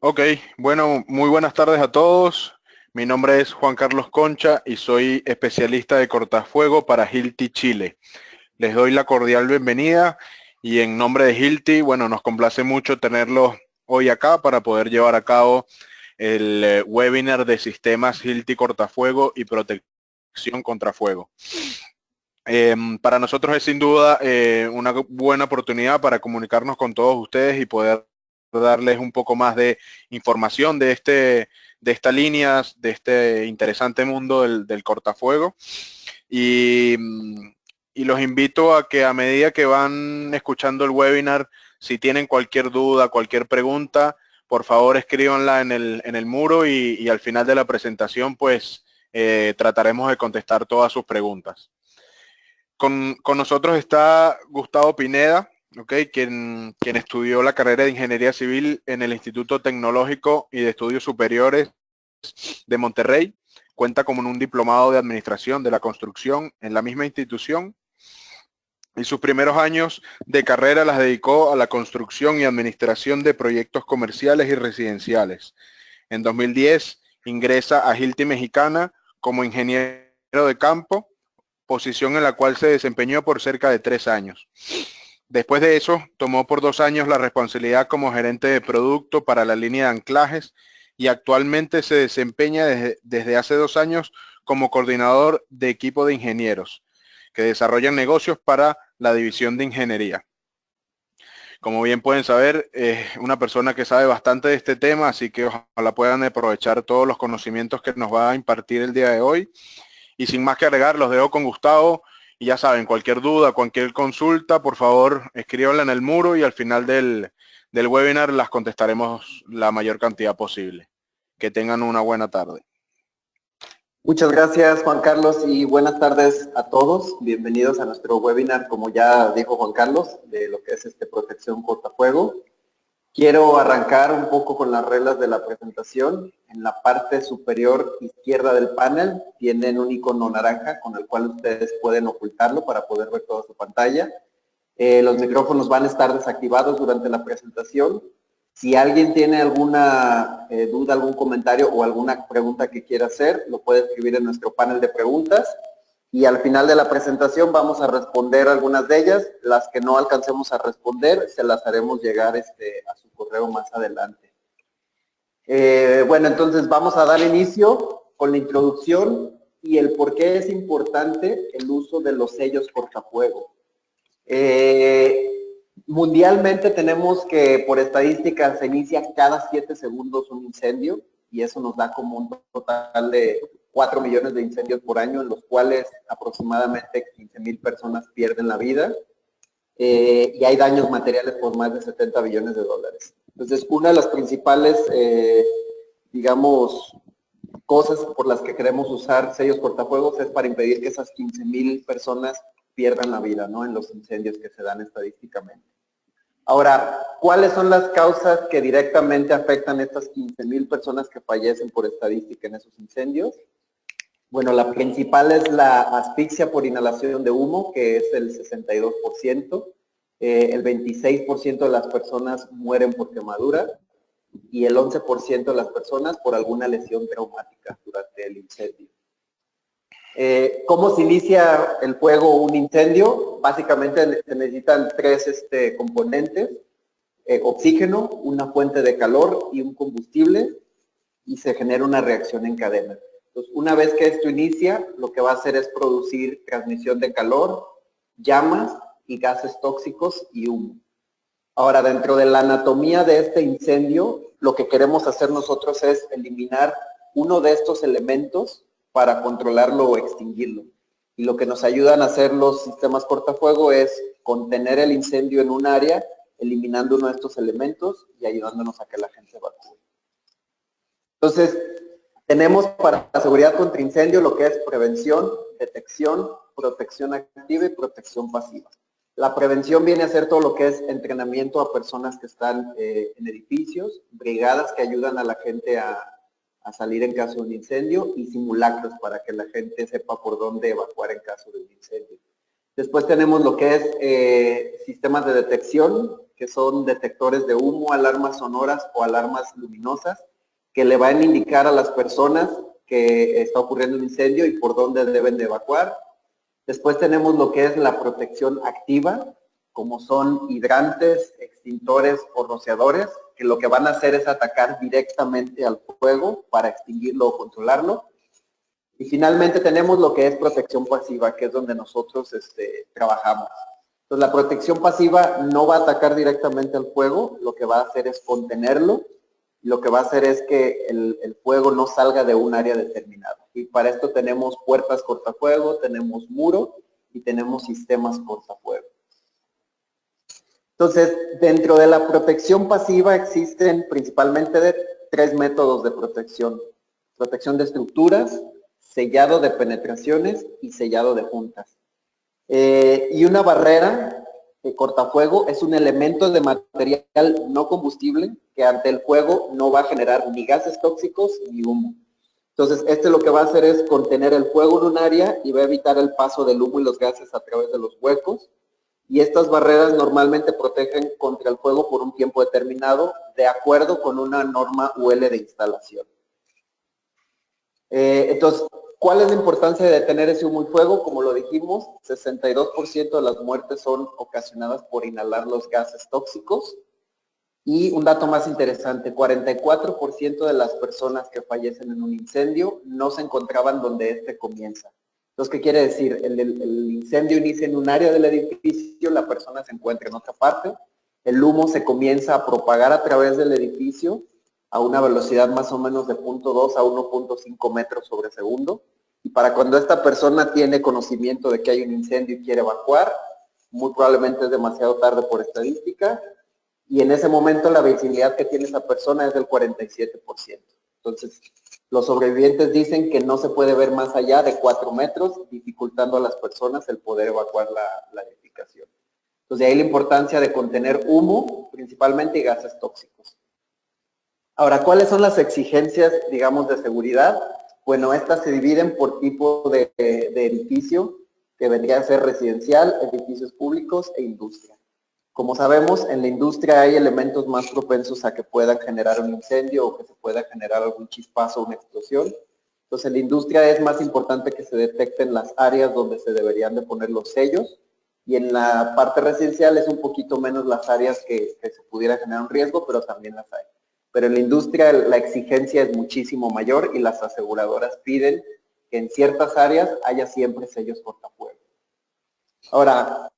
Ok, bueno, muy buenas tardes a todos. Mi nombre es Juan Carlos Concha y soy especialista de cortafuego para Hilti Chile. Les doy la cordial bienvenida y en nombre de Hilti, bueno, nos complace mucho tenerlos hoy acá para poder llevar a cabo el webinar de sistemas Hilti Cortafuego y protección contra fuego. Para nosotros es sin duda una buena oportunidad para comunicarnos con todos ustedes y poder darles un poco más de información de esta línea, de este interesante mundo del cortafuego. Y, y los invito a que a medida que van escuchando el webinar, si tienen cualquier duda, cualquier pregunta, por favor escríbanla en el muro y al final de la presentación, pues trataremos de contestar todas sus preguntas. Con nosotros está Gustavo Pineda, ¿okay? quien estudió la carrera de Ingeniería Civil en el Instituto Tecnológico y de Estudios Superiores de Monterrey. Cuenta con un diplomado de Administración de la Construcción en la misma institución y sus primeros años de carrera las dedicó a la construcción y administración de proyectos comerciales y residenciales. En 2010 ingresa a Hilti Mexicana como ingeniero de campo, posición en la cual se desempeñó por cerca de 3 años. Después de eso, tomó por 2 años la responsabilidad como gerente de producto para la línea de anclajes y actualmente se desempeña desde hace 2 años como coordinador de equipo de ingenieros que desarrollan negocios para la división de ingeniería. Como bien pueden saber, es una persona que sabe bastante de este tema, así que ojalá puedan aprovechar todos los conocimientos que nos va a impartir el día de hoy. Y sin más que agregar, los dejo con Gustavo. Y ya saben, cualquier duda, cualquier consulta, por favor, escríbanla en el muro y al final del webinar las contestaremos la mayor cantidad posible. Que tengan una buena tarde. Muchas gracias, Juan Carlos, y buenas tardes a todos. Bienvenidos a nuestro webinar, como ya dijo Juan Carlos, de lo que es protección cortafuego. Quiero arrancar un poco con las reglas de la presentación. En la parte superior izquierda del panel tienen un icono naranja con el cual ustedes pueden ocultarlo para poder ver toda su pantalla. Los micrófonos van a estar desactivados durante la presentación. Si alguien tiene alguna duda, algún comentario o alguna pregunta que quiera hacer, lo puede escribir en nuestro panel de preguntas. Y al final de la presentación vamos a responder algunas de ellas. Las que no alcancemos a responder, se las haremos llegar a su correo más adelante. Bueno, entonces vamos a dar inicio con la introducción y el por qué es importante el uso de los sellos cortafuego. Mundialmente tenemos que por estadística se inicia cada 7 segundos un incendio y eso nos da como un total de 4 millones de incendios por año, en los cuales aproximadamente 15,000 personas pierden la vida y hay daños materiales por más de 70 billones de dólares. Entonces, una de las principales, digamos, cosas por las que queremos usar sellos cortafuegos es para impedir que esas 15,000 personas pierdan la vida, ¿no?, en los incendios que se dan estadísticamente. Ahora, ¿cuáles son las causas que directamente afectan a estas 15,000 personas que fallecen por estadística en esos incendios? Bueno, la principal es la asfixia por inhalación de humo, que es el 62%. El 26% de las personas mueren por quemadura y el 11% de las personas por alguna lesión traumática durante el incendio. ¿Cómo se inicia el fuego o un incendio? Básicamente se necesitan 3 componentes: oxígeno, una fuente de calor y un combustible, y se genera una reacción en cadena. Entonces, una vez que esto inicia, lo que va a hacer es producir transmisión de calor, llamas y gases tóxicos y humo. Ahora, dentro de la anatomía de este incendio, lo que queremos hacer nosotros es eliminar uno de estos elementos para controlarlo o extinguirlo. Y lo que nos ayudan a hacer los sistemas cortafuego es contener el incendio en un área, eliminando uno de estos elementos y ayudándonos a que la gente evacúe. Entonces, tenemos para la seguridad contra incendio lo que es prevención, detección, protección activa y protección pasiva. La prevención viene a ser todo lo que es entrenamiento a personas que están en edificios, brigadas que ayudan a la gente a salir en caso de un incendio y simulacros para que la gente sepa por dónde evacuar en caso de un incendio. Después tenemos lo que es sistemas de detección, que son detectores de humo, alarmas sonoras o alarmas luminosas, que le van a indicar a las personas que está ocurriendo un incendio y por dónde deben de evacuar. Después tenemos lo que es la protección activa, como son hidrantes, extintores o rociadores, que lo que van a hacer es atacar directamente al fuego para extinguirlo o controlarlo. Y finalmente tenemos lo que es protección pasiva, que es donde nosotros trabajamos. Entonces la protección pasiva no va a atacar directamente al fuego, lo que va a hacer es contenerlo, lo que va a hacer es que el fuego no salga de un área determinada. Y para esto tenemos puertas cortafuego, tenemos muro y tenemos sistemas cortafuego. Entonces, dentro de la protección pasiva existen principalmente tres métodos de protección. Protección de estructuras, sellado de penetraciones y sellado de juntas. Y una barrera de cortafuego es un elemento de material no combustible que ante el fuego no va a generar ni gases tóxicos ni humo. Entonces, lo que va a hacer es contener el fuego en un área y va a evitar el paso del humo y los gases a través de los huecos. Y estas barreras normalmente protegen contra el fuego por un tiempo determinado, de acuerdo con una norma UL de instalación. Entonces, ¿cuál es la importancia de detener ese humo y fuego? Como lo dijimos, 62% de las muertes son ocasionadas por inhalar los gases tóxicos. Y un dato más interesante, 44% de las personas que fallecen en un incendio no se encontraban donde este comienza. Entonces, ¿qué quiere decir? El incendio inicia en un área del edificio, la persona se encuentra en otra parte, el humo se comienza a propagar a través del edificio a una velocidad más o menos de 0.2 a 1.5 metros sobre segundo. Y para cuando esta persona tiene conocimiento de que hay un incendio y quiere evacuar, muy probablemente es demasiado tarde por estadística, y en ese momento la visibilidad que tiene esa persona es del 47%. Entonces, los sobrevivientes dicen que no se puede ver más allá de 4 metros, dificultando a las personas el poder evacuar la edificación. Entonces, de ahí la importancia de contener humo, principalmente, y gases tóxicos. Ahora, ¿cuáles son las exigencias, digamos, de seguridad? Bueno, estas se dividen por tipo de edificio, que vendría a ser residencial, edificios públicos e industria. Como sabemos, en la industria hay elementos más propensos a que puedan generar un incendio o que se pueda generar algún chispazo o una explosión. Entonces, en la industria es más importante que se detecten las áreas donde se deberían de poner los sellos, y en la parte residencial es un poquito menos las áreas que se pudiera generar un riesgo, pero también las hay. Pero en la industria la exigencia es muchísimo mayor y las aseguradoras piden que en ciertas áreas haya siempre sellos cortafuego. Ahora,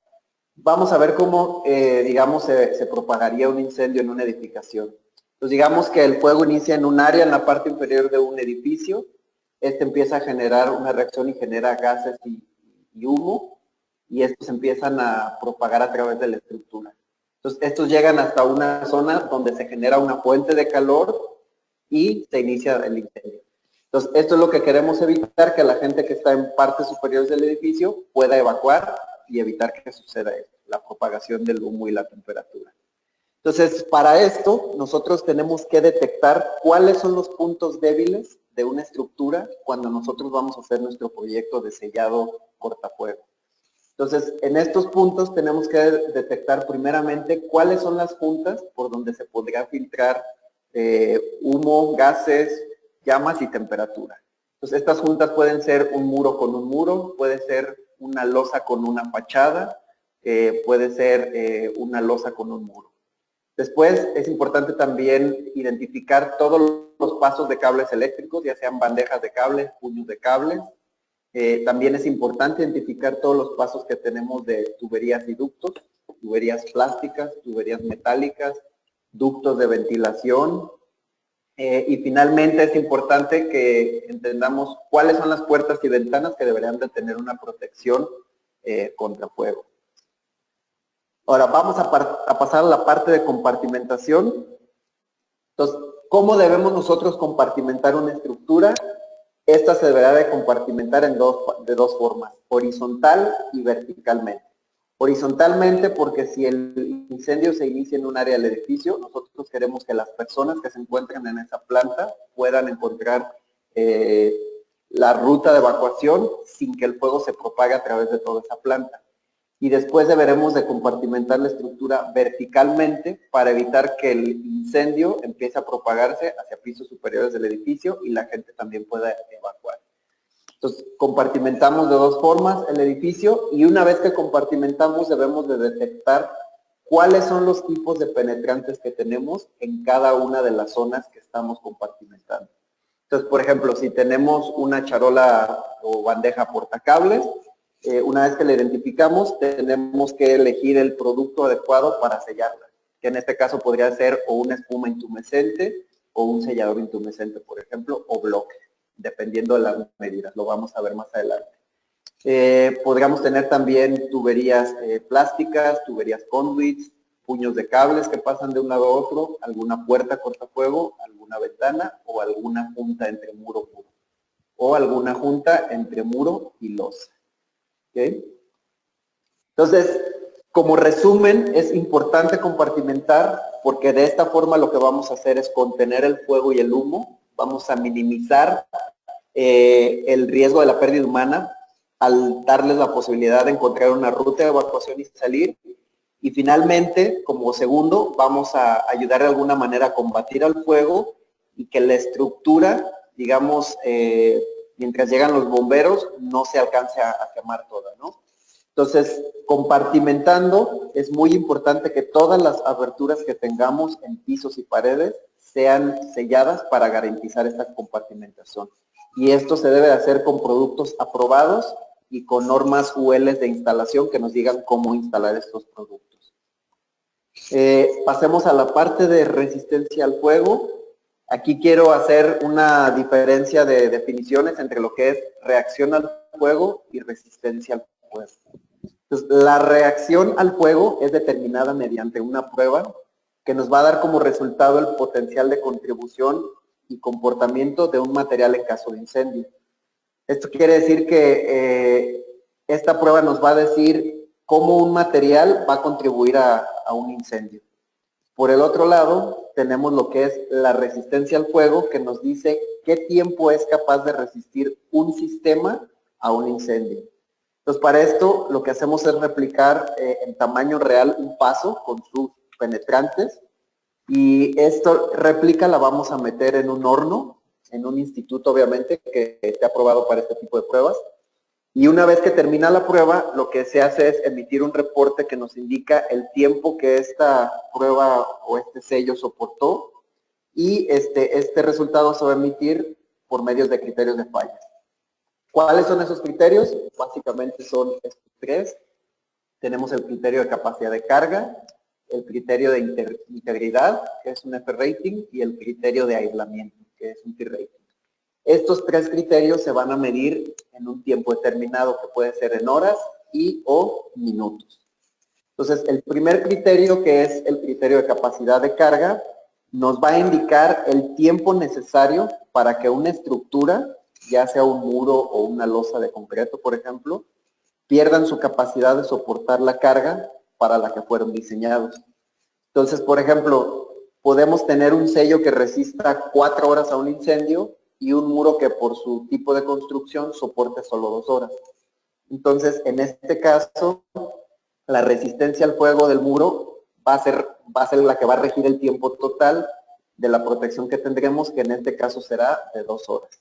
vamos a ver cómo, digamos, se propagaría un incendio en una edificación. Pues digamos que el fuego inicia en un área, en la parte inferior de un edificio. Empieza a generar una reacción y genera gases y humo, y estos empiezan a propagar a través de la estructura. Entonces, estos llegan hasta una zona donde se genera una fuente de calor y se inicia el incendio. Entonces, esto es lo que queremos evitar, que la gente que está en partes superiores del edificio pueda evacuar y evitar que suceda esto, la propagación del humo y la temperatura. Entonces, para esto, nosotros tenemos que detectar cuáles son los puntos débiles de una estructura cuando nosotros vamos a hacer nuestro proyecto de sellado cortafuego. Entonces, en estos puntos tenemos que detectar primeramente cuáles son las juntas por donde se podría filtrar humo, gases, llamas y temperatura. Entonces, estas juntas pueden ser un muro con un muro, puede ser una losa con una fachada, puede ser una losa con un muro. Después, es importante también identificar todos los pasos de cables eléctricos, ya sean bandejas de cables, puños de cables. También es importante identificar todos los pasos que tenemos de tuberías y ductos, tuberías plásticas, tuberías metálicas, ductos de ventilación. Y finalmente es importante que entendamos cuáles son las puertas y ventanas que deberían de tener una protección contra fuego. Ahora vamos a pasar a la parte de compartimentación. Entonces, ¿cómo debemos nosotros compartimentar una estructura? Esta se deberá de compartimentar de dos formas, horizontal y verticalmente. Horizontalmente, porque si el incendio se inicia en un área del edificio, nosotros queremos que las personas que se encuentran en esa planta puedan encontrar la ruta de evacuación sin que el fuego se propague a través de toda esa planta. y después deberemos de compartimentar la estructura verticalmente para evitar que el incendio empiece a propagarse hacia pisos superiores del edificio y la gente también pueda evacuar. Entonces, compartimentamos de dos formas el edificio y una vez que compartimentamos debemos de detectar cuáles son los tipos de penetrantes que tenemos en cada una de las zonas que estamos compartimentando. Entonces, por ejemplo, si tenemos una charola o bandeja portacables, una vez que la identificamos, tenemos que elegir el producto adecuado para sellarla, que en este caso podría ser o una espuma intumescente o un sellador intumescente, por ejemplo, o bloque, dependiendo de las medidas, lo vamos a ver más adelante. Podríamos tener también tuberías plásticas, tuberías conduits, puños de cables que pasan de un lado a otro, alguna puerta cortafuego, alguna ventana o alguna junta entre muro y muro, o alguna junta entre muro y losa. ¿Okay? Entonces, como resumen, es importante compartimentar porque de esta forma lo que vamos a hacer es contener el fuego y el humo, vamos a minimizar el riesgo de la pérdida humana al darles la posibilidad de encontrar una ruta de evacuación y salir. Y finalmente, como segundo, vamos a ayudar de alguna manera a combatir al fuego y que la estructura, digamos, mientras llegan los bomberos, no se alcance a quemar toda, ¿no? Entonces, compartimentando, es muy importante que todas las aberturas que tengamos en pisos y paredes sean selladas para garantizar esta compartimentación. Y esto se debe de hacer con productos aprobados y con normas UL de instalación que nos digan cómo instalar estos productos. Pasemos a la parte de resistencia al fuego. Aquí quiero hacer una diferencia de definiciones entre lo que es reacción al fuego y resistencia al fuego. Entonces, la reacción al fuego es determinada mediante una prueba que nos va a dar como resultado el potencial de contribución y comportamiento de un material en caso de incendio. Esto quiere decir que esta prueba nos va a decir cómo un material va a contribuir a un incendio. Por el otro lado, tenemos lo que es la resistencia al fuego, que nos dice qué tiempo es capaz de resistir un sistema a un incendio. Entonces, para esto, lo que hacemos es replicar en tamaño real un paso con sus penetrantes, y esta réplica la vamos a meter en un horno, en un instituto, obviamente, que esté aprobado para este tipo de pruebas. Y una vez que termina la prueba, lo que se hace es emitir un reporte que nos indica el tiempo que esta prueba o este sello soportó, y este resultado se va a emitir por medios de criterios de fallas. ¿Cuáles son esos criterios? Básicamente son estos tres. Tenemos el criterio de capacidad de carga, el criterio de integridad, que es un F-rating, y el criterio de aislamiento, que es un T-rating. Estos tres criterios se van a medir en un tiempo determinado, que puede ser en horas y o minutos. Entonces, el primer criterio, que es el criterio de capacidad de carga, nos va a indicar el tiempo necesario para que una estructura, ya sea un muro o una losa de concreto, por ejemplo, pierdan su capacidad de soportar la carga para la que fueron diseñados. Entonces, por ejemplo, podemos tener un sello que resista 4 horas a un incendio y un muro que por su tipo de construcción soporte solo 2 horas. Entonces, en este caso, la resistencia al fuego del muro va a ser la que va a regir el tiempo total de la protección que tendremos, que en este caso será de 2 horas.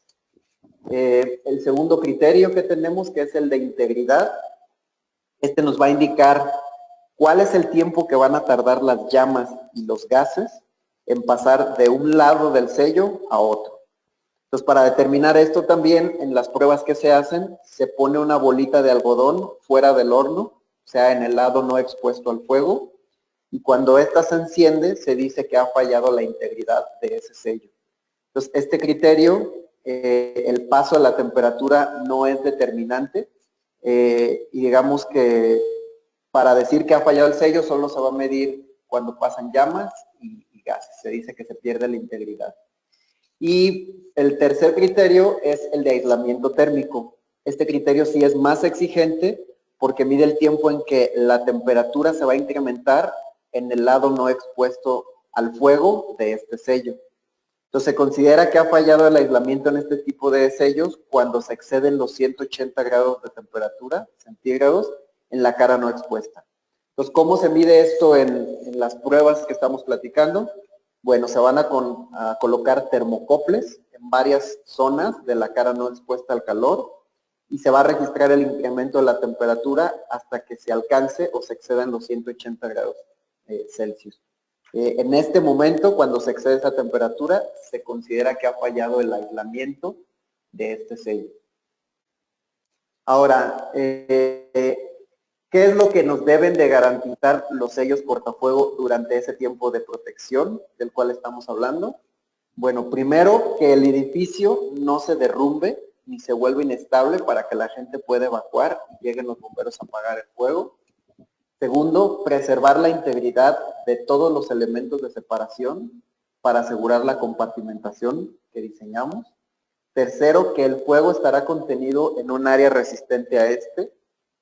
El segundo criterio que tenemos, que es el de integridad, este nos va a indicar cuál es el tiempo que van a tardar las llamas y los gases en pasar de un lado del sello a otro. Entonces, para determinar esto también, en las pruebas que se hacen, se pone una bolita de algodón fuera del horno, o sea, en el lado no expuesto al fuego, y cuando ésta se enciende, se dice que ha fallado la integridad de ese sello. Entonces, este criterio, el paso de la temperatura no es determinante, y digamos que para decir que ha fallado el sello solo se va a medir cuando pasan llamas y gases. Se dice que se pierde la integridad. Y el tercer criterio es el de aislamiento térmico. Este criterio sí es más exigente porque mide el tiempo en que la temperatura se va a incrementar en el lado no expuesto al fuego de este sello. Entonces se considera que ha fallado el aislamiento en este tipo de sellos cuando se exceden los 180 grados de temperatura centígrados en la cara no expuesta. Entonces, ¿cómo se mide esto en las pruebas que estamos platicando? Bueno, se van a colocar termocoples en varias zonas de la cara no expuesta al calor y se va a registrar el incremento de la temperatura hasta que se alcance o se excedan los 180 grados Celsius. En este momento, cuando se excede esa temperatura, se considera que ha fallado el aislamiento de este sello. Ahora, ¿qué es lo que nos deben de garantizar los sellos cortafuego durante ese tiempo de protección del cual estamos hablando? Bueno, primero, que el edificio no se derrumbe ni se vuelva inestable para que la gente pueda evacuar y lleguen los bomberos a apagar el fuego. Segundo, preservar la integridad de todos los elementos de separación para asegurar la compartimentación que diseñamos. Tercero, que el fuego estará contenido en un área resistente a este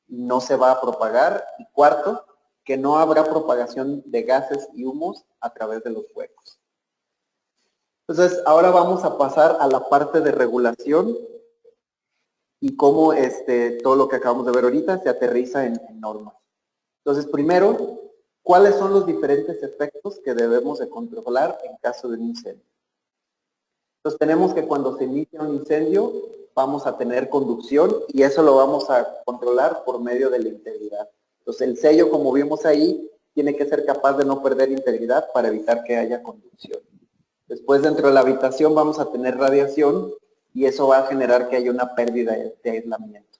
y no se va a propagar. Y cuarto, que no habrá propagación de gases y humos a través de los fuegos. Entonces, ahora vamos a pasar a la parte de regulación y cómo todo lo que acabamos de ver ahorita se aterriza en normas. Entonces, primero, ¿cuáles son los diferentes efectos que debemos de controlar en caso de un incendio? Entonces, tenemos que cuando se inicia un incendio, vamos a tener conducción y eso lo vamos a controlar por medio de la integridad. Entonces, el sello, como vimos ahí, tiene que ser capaz de no perder integridad para evitar que haya conducción. Después, dentro de la habitación, vamos a tener radiación y eso va a generar que haya una pérdida de aislamiento.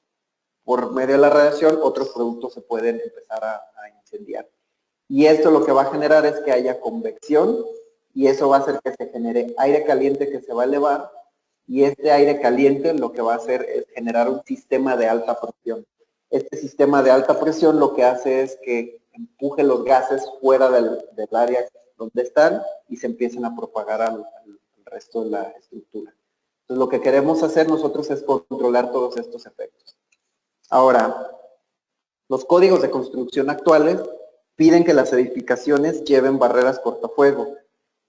Por medio de la radiación, otros productos se pueden empezar a incendiar. Y esto lo que va a generar es que haya convección y eso va a hacer que se genere aire caliente que se va a elevar y este aire caliente lo que va a hacer es generar un sistema de alta presión. Este sistema de alta presión lo que hace es que empuje los gases fuera del área donde están y se empiecen a propagar al resto de la estructura. Entonces lo que queremos hacer nosotros es controlar todos estos efectos. Ahora, los códigos de construcción actuales piden que las edificaciones lleven barreras cortafuego.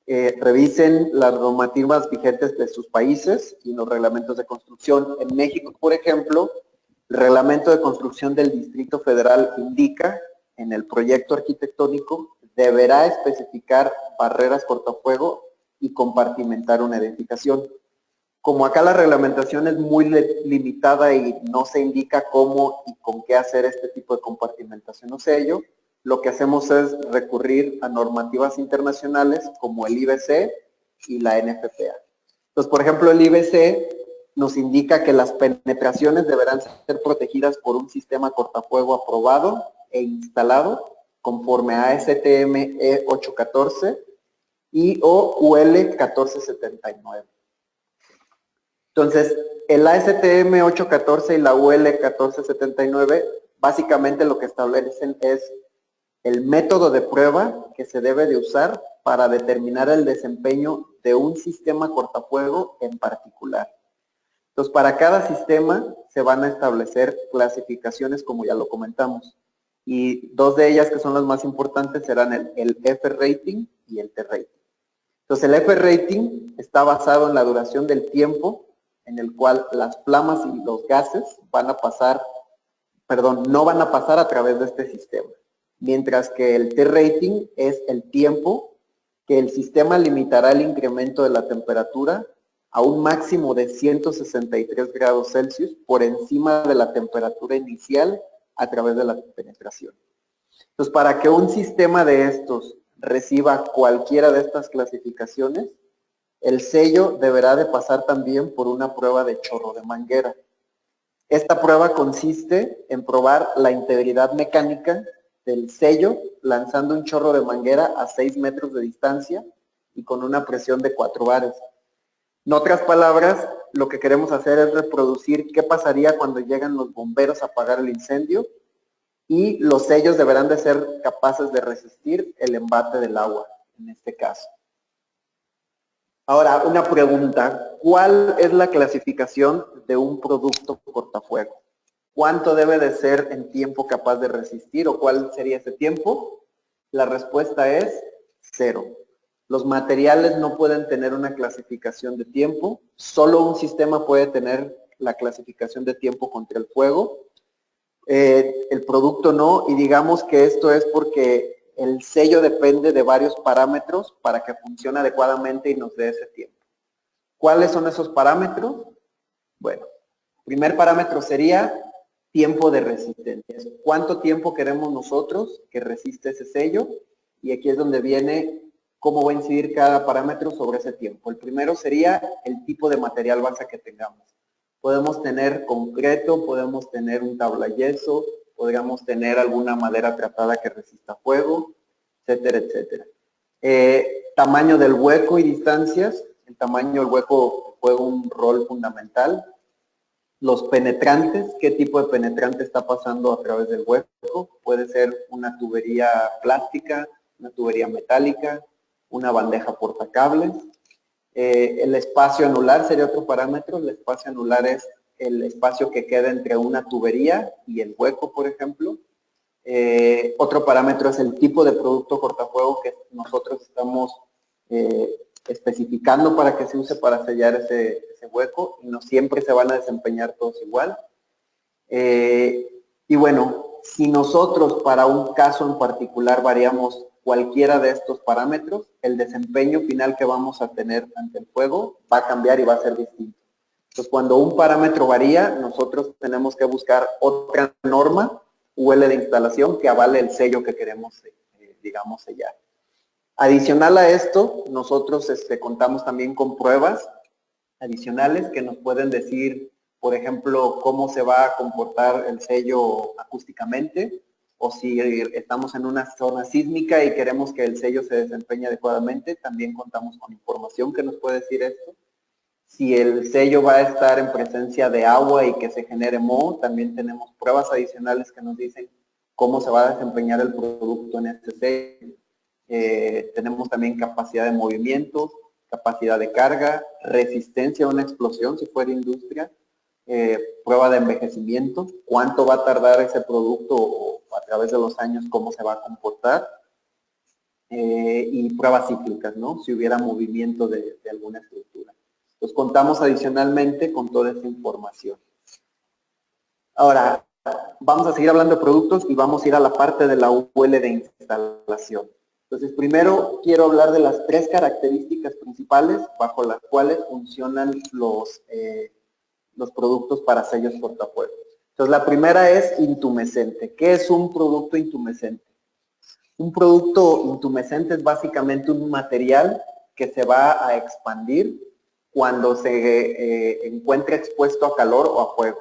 Revisen las normativas vigentes de sus países y los reglamentos de construcción. En México, por ejemplo, el reglamento de construcción del Distrito Federal indica en el proyecto arquitectónico deberá especificar barreras cortafuego y compartimentar una edificación. Como acá la reglamentación es muy limitada y no se indica cómo y con qué hacer este tipo de compartimentación o sello, lo que hacemos es recurrir a normativas internacionales como el IBC y la NFPA. Entonces, por ejemplo, el IBC nos indica que las penetraciones deberán ser protegidas por un sistema cortafuego aprobado e instalado conforme a ASTM E814 y o UL 1479. Entonces, el ASTM 814 y la UL 1479 básicamente lo que establecen es el método de prueba que se debe de usar para determinar el desempeño de un sistema cortafuego en particular. Entonces, para cada sistema se van a establecer clasificaciones, como ya lo comentamos, y dos de ellas que son las más importantes serán el F-rating y el T-rating. Entonces, el F-rating está basado en la duración del tiempo en el cual las flamas y los gases van a pasar, no van a pasar a través de este sistema. Mientras que el T-rating es el tiempo que el sistema limitará el incremento de la temperatura a un máximo de 163 grados Celsius por encima de la temperatura inicial a través de la penetración. Entonces, para que un sistema de estos reciba cualquiera de estas clasificaciones, el sello deberá de pasar también por una prueba de chorro de manguera. Esta prueba consiste en probar la integridad mecánica del sello lanzando un chorro de manguera a 6 metros de distancia y con una presión de 4 bares. En otras palabras, lo que queremos hacer es reproducir qué pasaría cuando llegan los bomberos a apagar el incendio y los sellos deberán de ser capaces de resistir el embate del agua, en este caso. Ahora, una pregunta, ¿cuál es la clasificación de un producto cortafuego? ¿Cuánto debe de ser en tiempo capaz de resistir o cuál sería ese tiempo? La respuesta es 0. Los materiales no pueden tener una clasificación de tiempo, solo un sistema puede tener la clasificación de tiempo contra el fuego. El producto no, y digamos que esto es porque el sello depende de varios parámetros para que funcione adecuadamente y nos dé ese tiempo. ¿Cuáles son esos parámetros? Bueno, primer parámetro sería tiempo de resistencia. ¿Cuánto tiempo queremos nosotros que resiste ese sello? Y aquí es donde viene cómo va a incidir cada parámetro sobre ese tiempo. El primero sería el tipo de material base que tengamos. Podemos tener concreto, podemos tener un tablayeso, podríamos tener alguna madera tratada que resista fuego, etcétera, etcétera. Tamaño del hueco y distancias. El tamaño del hueco juega un rol fundamental. Los penetrantes, qué tipo de penetrante está pasando a través del hueco. Puede ser una tubería plástica, una tubería metálica, una bandeja portacables. El espacio anular sería otro parámetro. El espacio anular es el espacio que queda entre una tubería y el hueco, por ejemplo. Otro parámetro es el tipo de producto cortafuego que nosotros estamos especificando para que se use para sellar ese hueco, y no siempre se van a desempeñar todos igual. Y bueno, si nosotros para un caso en particular variamos cualquiera de estos parámetros, el desempeño final que vamos a tener ante el fuego va a cambiar y va a ser distinto. Entonces, cuando un parámetro varía, nosotros tenemos que buscar otra norma UL de instalación que avale el sello que queremos, digamos, sellar. Adicional a esto, nosotros contamos también con pruebas adicionales que nos pueden decir, por ejemplo, cómo se va a comportar el sello acústicamente, o si estamos en una zona sísmica y queremos que el sello se desempeñe adecuadamente, también contamos con información que nos puede decir esto. Si el sello va a estar en presencia de agua y que se genere moho, también tenemos pruebas adicionales que nos dicen cómo se va a desempeñar el producto en este sello. Tenemos también capacidad de movimiento, capacidad de carga, resistencia a una explosión si fuera industria, prueba de envejecimiento, cuánto va a tardar ese producto o a través de los años cómo se va a comportar, y pruebas cíclicas, ¿no? Si hubiera movimiento de alguna estructura. Entonces contamos adicionalmente con toda esta información. Ahora, vamos a seguir hablando de productos y vamos a ir a la parte de la UL de instalación. Entonces, primero quiero hablar de las 3 características principales bajo las cuales funcionan los productos para sellos cortafuegos. Entonces, la primera es intumescente. ¿Qué es un producto intumescente? Un producto intumescente es básicamente un material que se va a expandir cuando se encuentra expuesto a calor o a fuego.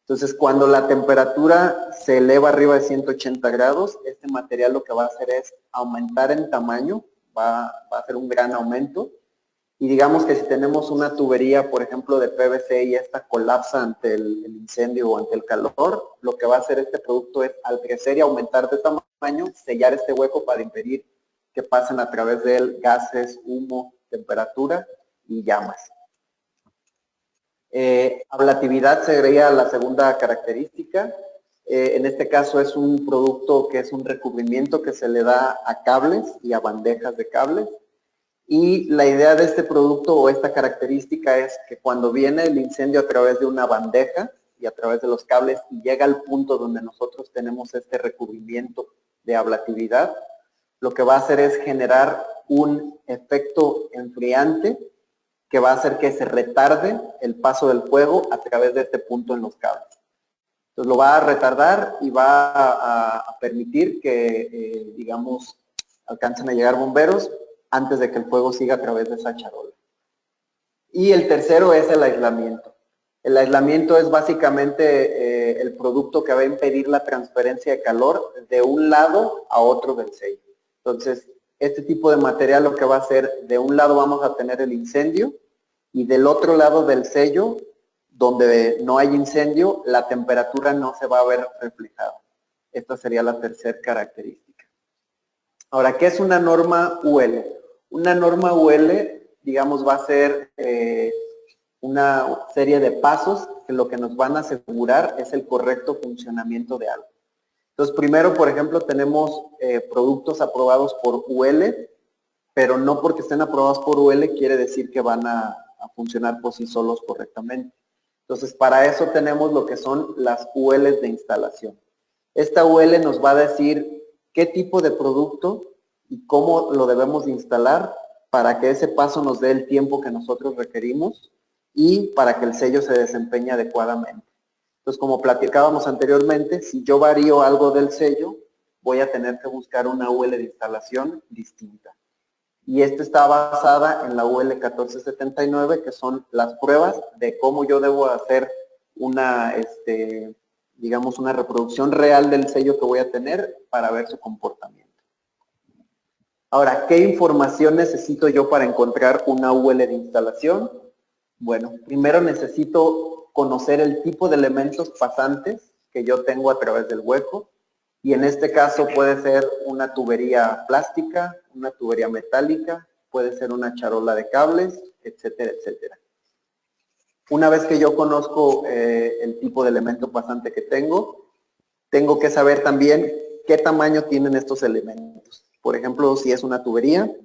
Entonces, cuando la temperatura se eleva arriba de 180 grados, este material lo que va a hacer es aumentar en tamaño, va a hacer un gran aumento. Y digamos que si tenemos una tubería, por ejemplo, de PVC y esta colapsa ante el incendio o ante el calor, lo que va a hacer este producto es, al crecer y aumentar de tamaño, sellar este hueco para impedir que pasen a través de él gases, humo, temperatura y llamas. Ablatividad sería la segunda característica. En este caso es un producto que es un recubrimiento que se le da a cables y a bandejas de cables. Y la idea de este producto o esta característica es que cuando viene el incendio a través de una bandeja y a través de los cables y llega al punto donde nosotros tenemos este recubrimiento de ablatividad, lo que va a hacer es generar un efecto enfriante que va a hacer que se retarde el paso del fuego a través de este punto en los cables. Entonces lo va a retardar y va a permitir que, digamos, alcancen a llegar bomberos antes de que el fuego siga a través de esa charola. Y el tercero es el aislamiento. El aislamiento es básicamente el producto que va a impedir la transferencia de calor de un lado a otro del sello. Entonces, este tipo de material lo que va a hacer, de un lado vamos a tener el incendio y del otro lado del sello, donde no hay incendio, la temperatura no se va a ver reflejada. Esta sería la tercera característica. Ahora, ¿qué es una norma UL? Una norma UL, digamos, va a ser una serie de pasos que lo que nos van a asegurar es el correcto funcionamiento de algo. Entonces, primero, por ejemplo, tenemos productos aprobados por UL, pero no porque estén aprobados por UL quiere decir que van a funcionar por sí solos correctamente. Entonces, para eso tenemos lo que son las ULs de instalación. Esta UL nos va a decir qué tipo de producto y cómo lo debemos de instalar para que ese paso nos dé el tiempo que nosotros requerimos y para que el sello se desempeñe adecuadamente. Entonces, como platicábamos anteriormente, si yo varío algo del sello, voy a tener que buscar una UL de instalación distinta. Y esta está basada en la UL 1479, que son las pruebas de cómo yo debo hacer una, digamos, una reproducción real del sello que voy a tener para ver su comportamiento. Ahora, ¿qué información necesito yo para encontrar una UL de instalación? Bueno, primero necesito conocer el tipo de elementos pasantes que yo tengo a través del hueco. Y en este caso puede ser una tubería plástica, una tubería metálica, puede ser una charola de cables, etcétera, etcétera. Una vez que yo conozco el tipo de elemento pasante que tengo que saber también qué tamaño tienen estos elementos. Por ejemplo, si es una tubería,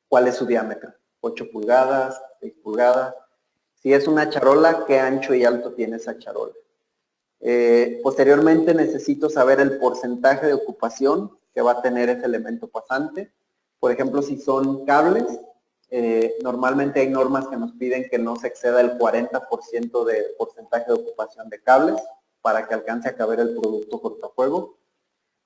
¿cuál es su diámetro? 8 pulgadas, 6 pulgadas. Si es una charola, ¿qué ancho y alto tiene esa charola? Posteriormente necesito saber el porcentaje de ocupación que va a tener ese elemento pasante. Por ejemplo, si son cables, normalmente hay normas que nos piden que no se exceda el 40% de porcentaje de ocupación de cables para que alcance a caber el producto cortafuego.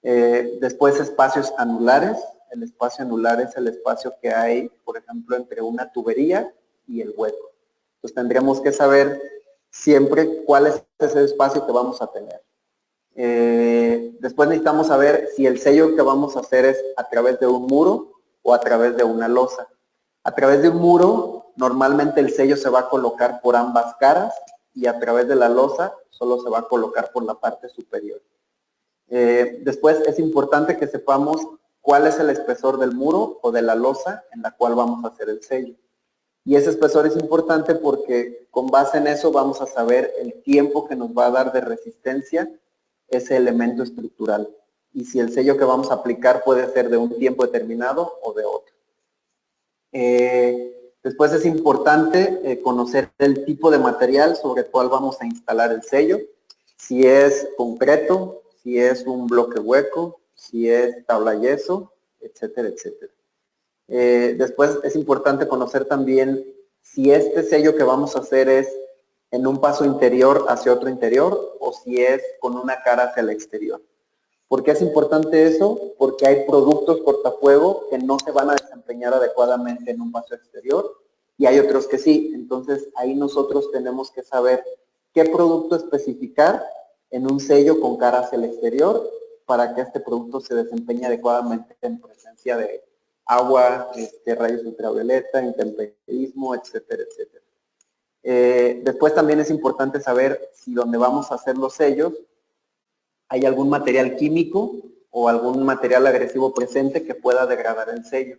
Después, espacios anulares. El espacio anular es el espacio que hay, por ejemplo, entre una tubería y el hueco. Entonces tendríamos que saber siempre cuál es ese espacio que vamos a tener. Después necesitamos saber si el sello que vamos a hacer es a través de un muro o a través de una losa. A través de un muro, normalmente el sello se va a colocar por ambas caras y a través de la losa solo se va a colocar por la parte superior. Después es importante que sepamos cuál es el espesor del muro o de la losa en la cual vamos a hacer el sello. Y ese espesor es importante porque con base en eso vamos a saber el tiempo que nos va a dar de resistencia ese elemento estructural. Y si el sello que vamos a aplicar puede ser de un tiempo determinado o de otro. Después es importante conocer el tipo de material sobre el cual vamos a instalar el sello. Si es concreto, si es un bloque hueco, si es tabla yeso, etcétera, etcétera. Después es importante conocer también si este sello que vamos a hacer es en un paso interior hacia otro interior o si es con una cara hacia el exterior. ¿Por qué es importante eso? Porque hay productos cortafuego que no se van a desempeñar adecuadamente en un paso exterior y hay otros que sí. Entonces ahí nosotros tenemos que saber qué producto especificar en un sello con cara hacia el exterior para que este producto se desempeñe adecuadamente en presencia de agua, rayos ultravioleta, intemperismo, etcétera, etcétera. Después también es importante saber si donde vamos a hacer los sellos hay algún material químico o algún material agresivo presente que pueda degradar el sello.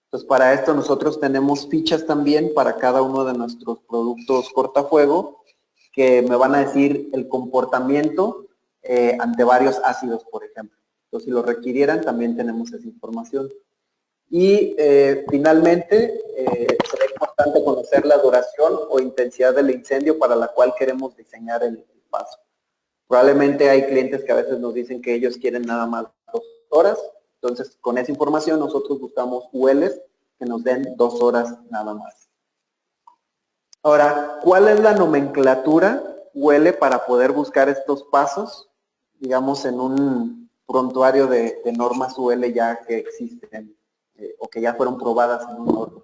Entonces, para esto nosotros tenemos fichas también para cada uno de nuestros productos cortafuego que me van a decir el comportamiento ante varios ácidos, por ejemplo. Entonces, si lo requirieran, también tenemos esa información. Y finalmente, será importante conocer la duración o intensidad del incendio para la cual queremos diseñar el paso. Probablemente hay clientes que a veces nos dicen que ellos quieren nada más 2 horas. Entonces, con esa información nosotros buscamos ULs que nos den 2 horas nada más. Ahora, ¿cuál es la nomenclatura UL para poder buscar estos pasos? Digamos, en un prontuario de normas UL ya que existen o que ya fueron probadas en un horno.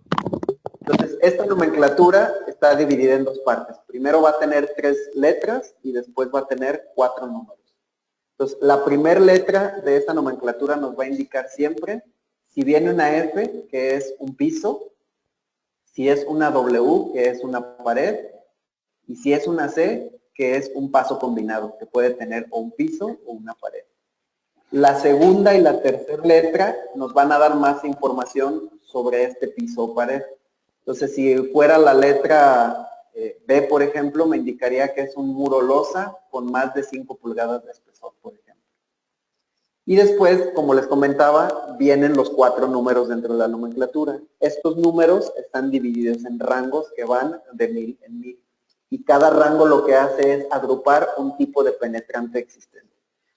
Entonces, esta nomenclatura está dividida en 2 partes. Primero va a tener 3 letras y después va a tener 4 números. Entonces, la primera letra de esta nomenclatura nos va a indicar siempre si viene una F, que es un piso, si es una W, que es una pared, y si es una C, que es un paso combinado, que puede tener o un piso o una pared. La segunda y la tercera letra nos van a dar más información sobre este piso o pared. Entonces, si fuera la letra B, por ejemplo, me indicaría que es un muro losa con más de 5 pulgadas de espesor, por ejemplo. Y después, como les comentaba, vienen los 4 números dentro de la nomenclatura. Estos números están divididos en rangos que van de 1000 en 1000. y cada rango lo que hace es agrupar un tipo de penetrante existente.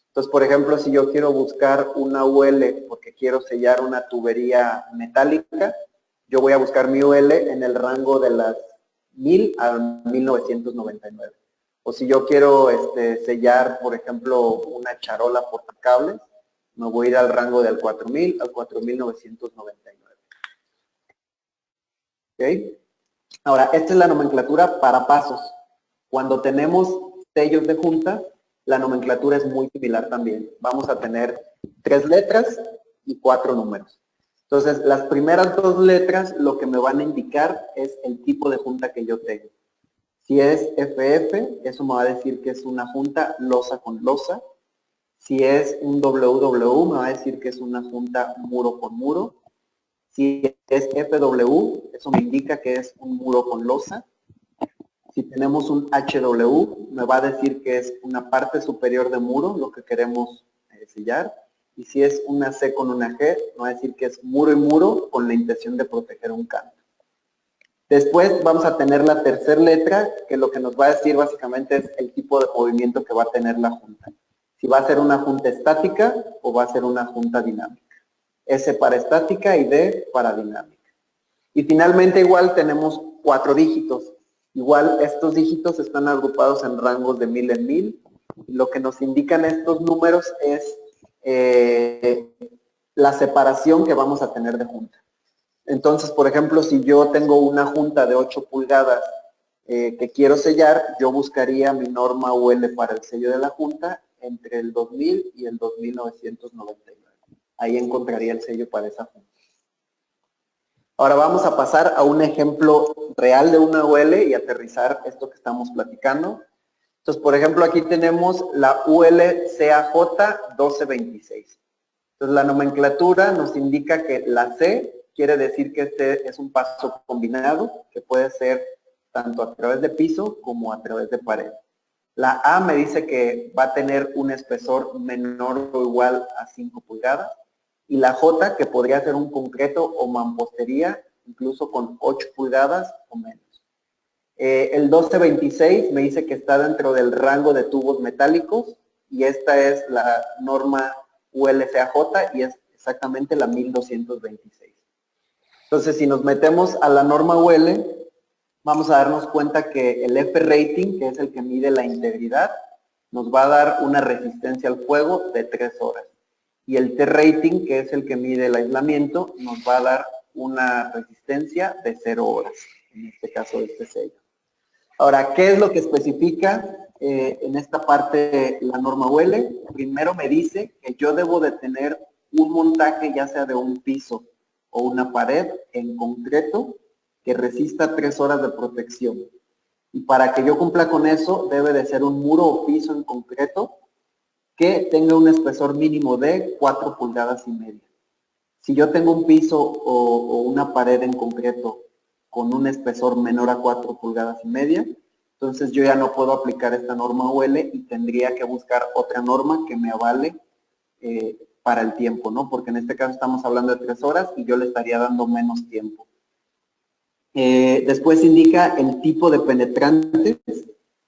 Entonces, por ejemplo, si yo quiero buscar una UL porque quiero sellar una tubería metálica, yo voy a buscar mi UL en el rango de las 1000 a 1999. O si yo quiero sellar, por ejemplo, una charola portacables, me voy a ir al rango del 4000 al 4999. ¿Ok? Ahora, esta es la nomenclatura para pasos. Cuando tenemos sellos de junta, la nomenclatura es muy similar también. Vamos a tener 3 letras y 4 números. Entonces, las primeras 2 letras lo que me van a indicar es el tipo de junta que yo tengo. Si es FF, eso me va a decir que es una junta losa con losa. Si es un WW, me va a decir que es una junta muro con muro. Si es FW, eso me indica que es un muro con losa. Si tenemos un HW, me va a decir que es una parte superior de muro, lo que queremos sellar. Y si es una C con una G, me va a decir que es muro y muro con la intención de proteger un canto. Después vamos a tener la tercera letra, que lo que nos va a decir básicamente es el tipo de movimiento que va a tener la junta. Si va a ser una junta estática o va a ser una junta dinámica. S para estática y D para dinámica. Y finalmente igual tenemos 4 dígitos. Igual estos dígitos están agrupados en rangos de 1000 en 1000. Y lo que nos indican estos números es la separación que vamos a tener de junta. Entonces, por ejemplo, si yo tengo una junta de 8 pulgadas que quiero sellar, yo buscaría mi norma UL para el sello de la junta entre el 2000 y el 2999. Ahí encontraría el sello para esa junta. Ahora vamos a pasar a un ejemplo real de una UL y aterrizar esto que estamos platicando. Entonces, por ejemplo, aquí tenemos la UL CAJ 1226. Entonces, la nomenclatura nos indica que la C quiere decir que este es un paso combinado, que puede ser tanto a través de piso como a través de pared. La A me dice que va a tener un espesor menor o igual a 5 pulgadas. Y la J, que podría ser un concreto o mampostería, incluso con 8 pulgadas o menos. El 1226 me dice que está dentro del rango de tubos metálicos y esta es la norma ULCAJ y es exactamente la 1226. Entonces, si nos metemos a la norma UL, vamos a darnos cuenta que el F rating, que es el que mide la integridad, nos va a dar una resistencia al fuego de 3 horas. Y el T-rating, que es el que mide el aislamiento, nos va a dar una resistencia de 0 horas, en este caso de este sello. Ahora, ¿qué es lo que especifica en esta parte la norma UL? Primero me dice que yo debo de tener un montaje, ya sea de un piso o una pared en concreto, que resista 3 horas de protección. Y para que yo cumpla con eso, debe de ser un muro o piso en concreto que tenga un espesor mínimo de 4 pulgadas y media. Si yo tengo un piso o una pared en concreto con un espesor menor a 4 pulgadas y media, entonces yo ya no puedo aplicar esta norma UL y tendría que buscar otra norma que me avale para el tiempo, ¿no? Porque en este caso estamos hablando de 3 horas y yo le estaría dando menos tiempo. Después indica el tipo de penetrantes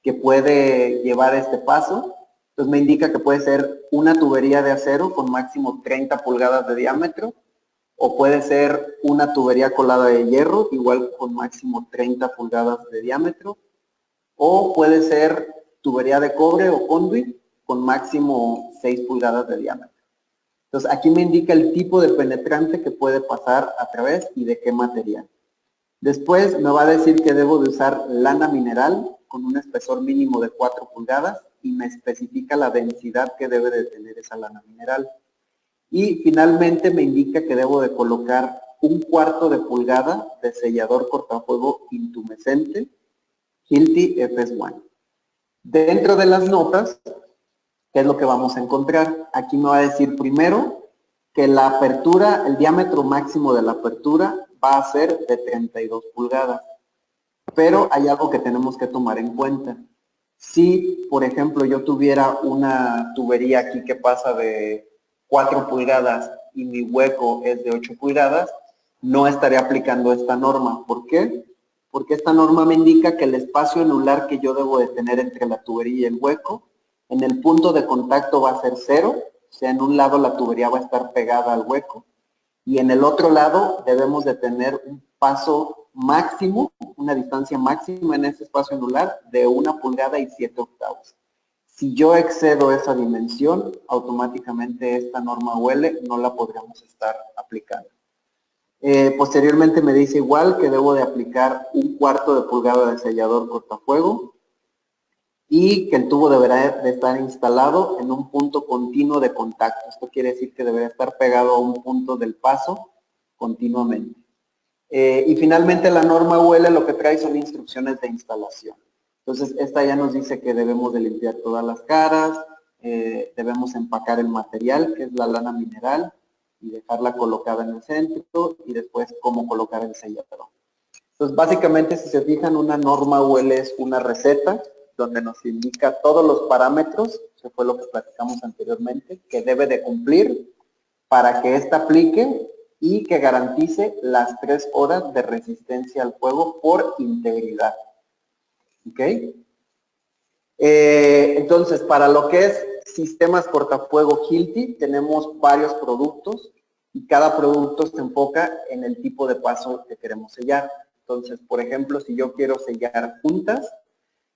que puede llevar este paso. Entonces me indica que puede ser una tubería de acero con máximo 30 pulgadas de diámetro, o puede ser una tubería colada de hierro, igual con máximo 30 pulgadas de diámetro, o puede ser tubería de cobre o conduit con máximo 6 pulgadas de diámetro. Entonces aquí me indica el tipo de penetrante que puede pasar a través y de qué material. Después me va a decir que debo de usar lana mineral con un espesor mínimo de 4 pulgadas y me especifica la densidad que debe de tener esa lana mineral. Y finalmente me indica que debo de colocar 1/4 de pulgada de sellador cortafuego intumescente Hilti FS1. Dentro de las notas, ¿qué es lo que vamos a encontrar? Aquí me va a decir primero que la apertura, el diámetro máximo de la apertura va a ser de 32 pulgadas. Pero hay algo que tenemos que tomar en cuenta. Si, por ejemplo, yo tuviera una tubería aquí que pasa de 4 pulgadas y mi hueco es de 8 pulgadas, no estaré aplicando esta norma. ¿Por qué? porque esta norma me indica que el espacio anular que yo debo de tener entre la tubería y el hueco, en el punto de contacto va a ser 0, o sea, en un lado la tubería va a estar pegada al hueco, y en el otro lado debemos de tener un paso máximo, una distancia máxima en ese espacio anular de 1 pulgada y 7 octavos. Si yo excedo esa dimensión, automáticamente esta norma UL no la podríamos estar aplicando. Posteriormente me dice igual que debo de aplicar 1/4 de pulgada de sellador cortafuego y que el tubo deberá de estar instalado en un punto continuo de contacto. Esto quiere decir que deberá estar pegado a un punto del paso continuamente. Y finalmente la norma UL lo que trae son instrucciones de instalación. Entonces esta ya nos dice que debemos de limpiar todas las caras, debemos empacar el material, que es la lana mineral, y dejarla colocada en el centro, y después cómo colocar el sellador. Entonces básicamente si se fijan, una norma UL es una receta donde nos indica todos los parámetros, que fue lo que platicamos anteriormente, que debe de cumplir para que ésta aplique y que garantice las 3 horas de resistencia al fuego por integridad. ¿Ok? Entonces, para lo que es sistemas cortafuego Hilti, tenemos varios productos y cada producto se enfoca en el tipo de paso que queremos sellar. Entonces, por ejemplo, si yo quiero sellar puntas,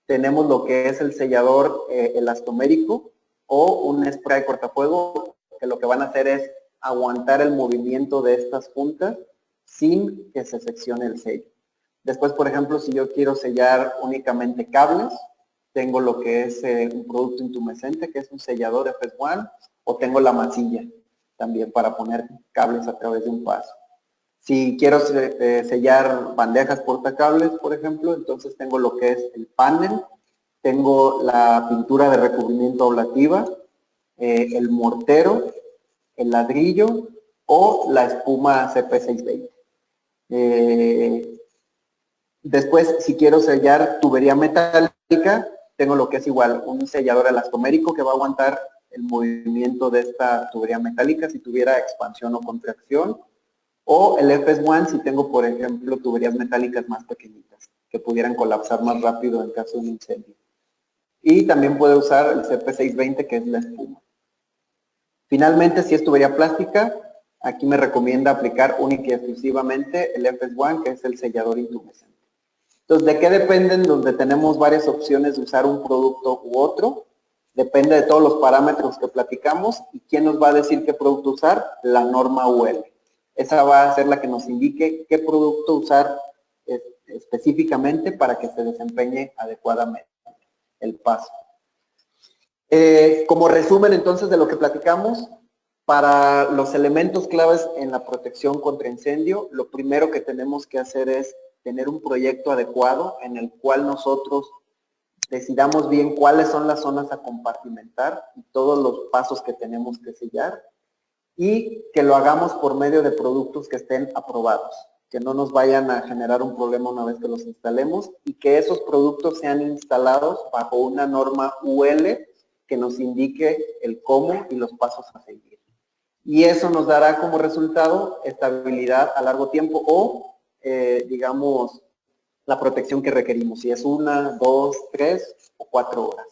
tenemos lo que es el sellador elastomérico o un spray cortafuego, que lo que van a hacer es aguantar el movimiento de estas puntas sin que se seccione el sello. Después, por ejemplo, si yo quiero sellar únicamente cables, tengo lo que es un producto intumescente, que es un sellador FS1, o tengo la masilla también para poner cables a través de un paso. Si quiero sellar bandejas portacables, por ejemplo, entonces tengo lo que es el panel, tengo la pintura de recubrimiento ablativa, el mortero, el ladrillo o la espuma CP620. Después, si quiero sellar tubería metálica, tengo lo que es igual, un sellador elastomérico que va a aguantar el movimiento de esta tubería metálica si tuviera expansión o contracción, o el FS1 si tengo, por ejemplo, tuberías metálicas más pequeñitas, que pudieran colapsar más rápido en caso de un incendio. Y también puede usar el CP620, que es la espuma. Finalmente, si es tubería plástica, aquí me recomienda aplicar única y exclusivamente el FS1, que es el sellador intumescente. Entonces, ¿de qué dependen? Donde tenemos varias opciones de usar un producto u otro. Depende de todos los parámetros que platicamos. ¿Y quién nos va a decir qué producto usar? La norma UL. Esa va a ser la que nos indique qué producto usar específicamente para que se desempeñe adecuadamente el paso. Como resumen entonces de lo que platicamos, para los elementos claves en la protección contra incendio, lo primero que tenemos que hacer es tener un proyecto adecuado en el cual nosotros decidamos bien cuáles son las zonas a compartimentar y todos los pasos que tenemos que sellar, y que lo hagamos por medio de productos que estén aprobados, que no nos vayan a generar un problema una vez que los instalemos, y que esos productos sean instalados bajo una norma UL que nos indique el cómo y los pasos a seguir. Y eso nos dará como resultado estabilidad a largo tiempo o, digamos, la protección que requerimos, si es 1, 2, 3 o 4 horas.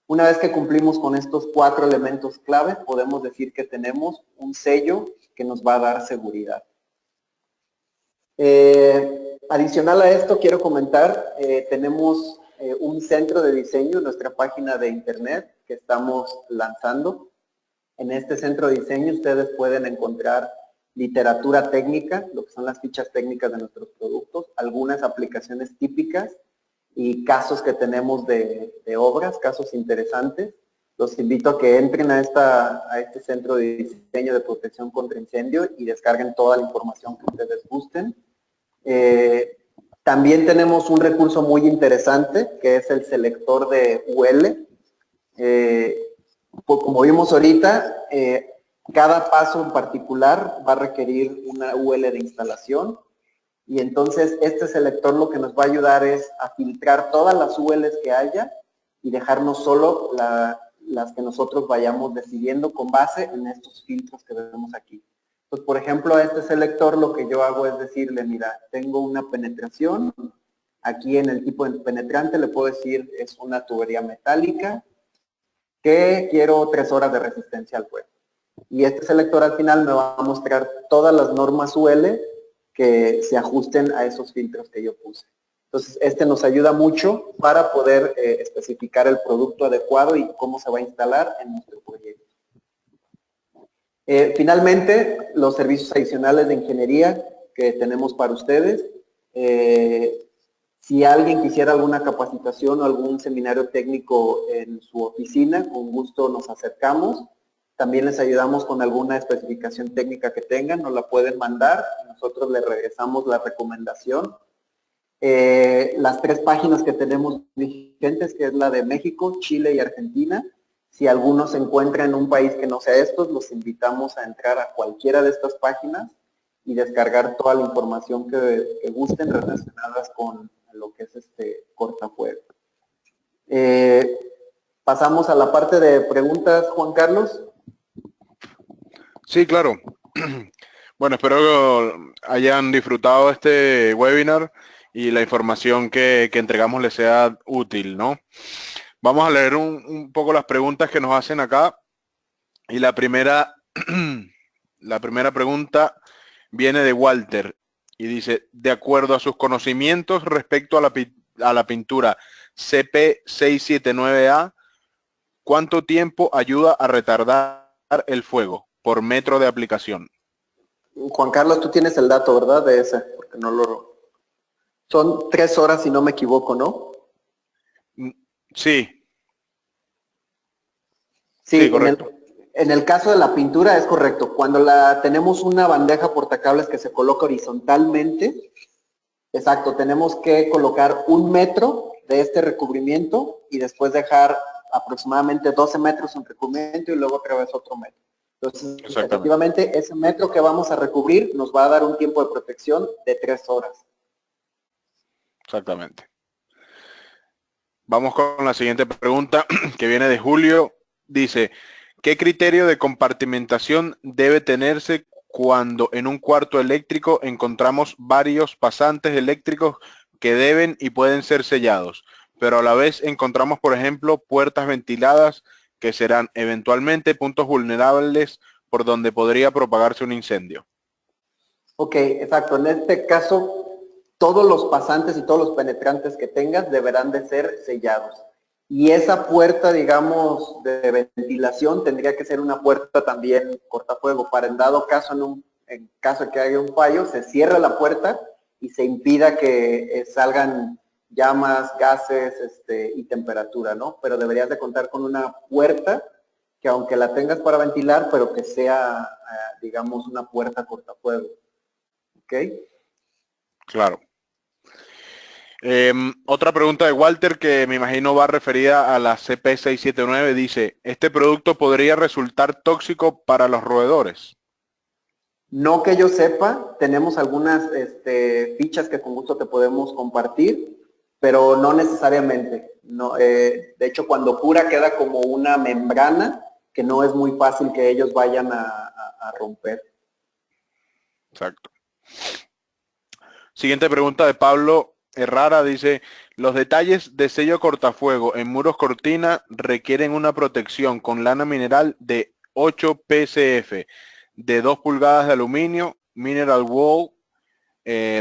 Una vez que cumplimos con estos 4 elementos clave, podemos decir que tenemos un sello que nos va a dar seguridad. Adicional a esto, quiero comentar, tenemos un centro de diseño en nuestra página de internet que estamos lanzando. En este centro de diseño ustedes pueden encontrar literatura técnica, lo que son las fichas técnicas de nuestros productos, algunas aplicaciones típicas y casos que tenemos de obras, casos interesantes. Los invito a que entren a este centro de diseño de protección contra incendio y descarguen toda la información que ustedes gusten. También tenemos un recurso muy interesante que es el selector de UL. Como vimos ahorita, cada paso en particular va a requerir una UL de instalación, y entonces este selector lo que nos va a ayudar es a filtrar todas las ULs que haya y dejarnos solo las que nosotros vayamos decidiendo con base en estos filtros que vemos aquí. Pues, por ejemplo, a este selector lo que yo hago es decirle, mira, tengo una penetración Aquí en el tipo de penetrante le puedo decir es una tubería metálica que quiero 3 horas de resistencia al fuego. Y este selector al final me va a mostrar todas las normas UL que se ajusten a esos filtros que yo puse. Entonces, este nos ayuda mucho para poder especificar el producto adecuado y cómo se va a instalar en nuestro proyecto. Finalmente, los servicios adicionales de ingeniería que tenemos para ustedes. Si alguien quisiera alguna capacitación o algún seminario técnico en su oficina, con gusto nos acercamos. También les ayudamos con alguna especificación técnica que tengan, nos la pueden mandar, nosotros les regresamos la recomendación. Las 3 páginas que tenemos vigentes, que es la de México, Chile y Argentina. Si alguno se encuentra en un país que no sea estos, los invitamos a entrar a cualquiera de estas páginas y descargar toda la información que gusten relacionadas con lo que es cortafuego. Pasamos a la parte de preguntas, Juan Carlos. Sí, claro. Bueno, espero que hayan disfrutado este webinar y la información que entregamos les sea útil, ¿no? Vamos a leer un poco las preguntas que nos hacen acá. Y la primera pregunta viene de Walter y dice, de acuerdo a sus conocimientos respecto a la pintura CP679A, ¿cuánto tiempo ayuda a retardar el fuego por metro de aplicación? Juan Carlos, tú tienes el dato, ¿verdad? De ese, porque no lo... Son 3 horas, si no me equivoco, ¿no? Sí. Sí, Correcto. en el caso de la pintura es correcto. Cuando tenemos una bandeja portacables que se coloca horizontalmente, exacto, tenemos que colocar 1 metro de este recubrimiento y después dejar aproximadamente 12 metros en recubrimiento y luego otra vez otro metro. Entonces, efectivamente, ese metro que vamos a recubrir nos va a dar un tiempo de protección de 3 horas. Exactamente. Vamos con la siguiente pregunta que viene de Julio. Dice, ¿qué criterio de compartimentación debe tenerse cuando en un cuarto eléctrico encontramos varios pasantes eléctricos que deben y pueden ser sellados, pero a la vez encontramos, por ejemplo, puertas ventiladas que serán eventualmente puntos vulnerables por donde podría propagarse un incendio? Ok, exacto. En este caso, todos los pasantes y todos los penetrantes que tengas deberán de ser sellados. Y esa puerta, digamos, de ventilación tendría que ser una puerta también cortafuego. Para en dado caso, en caso de que haya un fallo, se cierra la puerta y se impida que salgan llamas, gases y temperatura, ¿no? Pero deberías de contar con una puerta que aunque la tengas para ventilar, pero que sea, digamos, una puerta cortafuego. ¿Ok? Claro. Otra pregunta de Walter que me imagino va referida a la CP679. Dice, ¿este producto podría resultar tóxico para los roedores? No que yo sepa, tenemos algunas fichas que con gusto te podemos compartir, pero no necesariamente. No, de hecho, cuando cura queda como una membrana que no es muy fácil que ellos vayan a romper. Exacto. Siguiente pregunta de Pablo Herrara. Dice, los detalles de sello cortafuego en muros cortina requieren una protección con lana mineral de 8 PSF, de 2 pulgadas de aluminio, mineral wool,